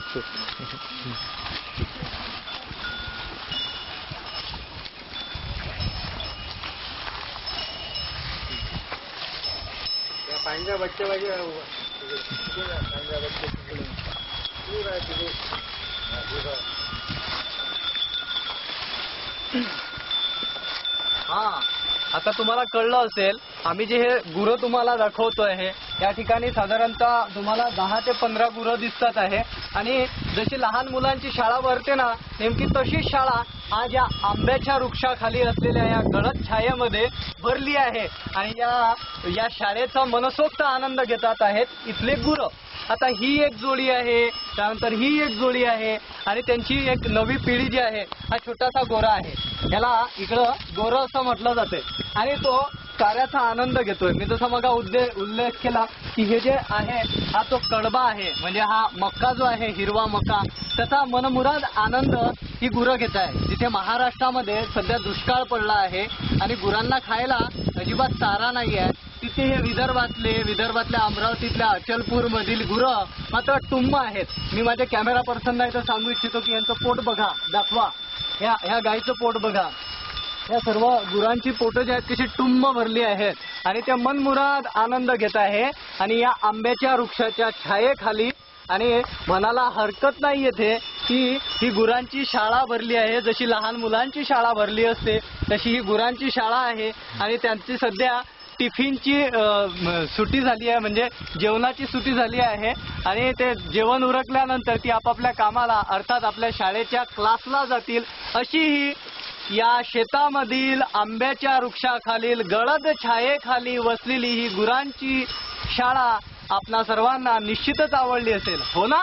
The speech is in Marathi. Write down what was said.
उत्सुक. पांढऱ्या बच्चे पाहिजे पांढऱ्या बच्चे पूरा तिथे. हा, आता तुम्हाला कळलं असेल आम्ही जे हे गुरं तुम्हाला दाखवतो आहे या ठिकाणी साधारणतः तुम्हाला 10 ते 15 गुरं दिसतात आहे. आणि जशी लहान मुलांची शाळा भरते ना, नेमकी तशीच शाळा आज या आंब्याच्या वृक्षाखाली असलेल्या या गडद छायेमध्ये भरली आहे. आणि या शाळेचा मनसोक्त आनंद घेतात आहेत इथले गुरं. आता ही एक जोडी आहे, त्यानंतर ही एक जोडी आहे आणि त्यांची एक नवी पिढी जी आहे, हा छोटासा गोरा आहे. याला इकडं गोरं असं म्हटलं जाते आणि तो कार्याचा आनंद घेतोय. मी जसा मग उल्लेख केला की हे जे आहे हा तो कडबा आहे, म्हणजे हा मक्का जो आहे हिरवा मका, त्याचा मनमुराद आनंद ही गुरं घेत आहे. जिथे महाराष्ट्रामध्ये सध्या दुष्काळ पडला आहे आणि गुरांना खायला अजिबात चारा नाही आहे, तिथे हे विदर्भातल्या अमरावतीतल्या अचलपूर मधील गुरं मात्र टुम्म आहेत. मी माझ्या कॅमेरा पर्सनला इथं सांगू इच्छितो की यांचं पोट बघा, दाखवा. ह्या गाईचं पोट बघा. या सर्व गुरांची पोट जी आहेत कशी टुम्म भरली आहेत आणि ते मनमुराद आनंद घेत आहे. आणि या आंब्याच्या वृक्षाच्या छायेखाली आणि मनाला हरकत नाही येते की ही गुरांची शाळा भरली आहे. जशी लहान मुलांची शाळा भरली असते तशी ही गुरांची शाळा आहे. आणि त्यांची सध्या टिफिनची सुट्टी झाली आहे, म्हणजे जेवणाची सुट्टी झाली आहे. आणि ते जेवण उरकल्यानंतर ती आपापल्या कामाला अर्थात आपल्या शाळेच्या क्लासला जातील. अशी ही या शेतामधील आंब्याच्या वृक्षाखालील गडद छायेखाली वसलेली ही गुरांची शाळा आपणा सर्वांना निश्चितच आवडली असेल, हो ना?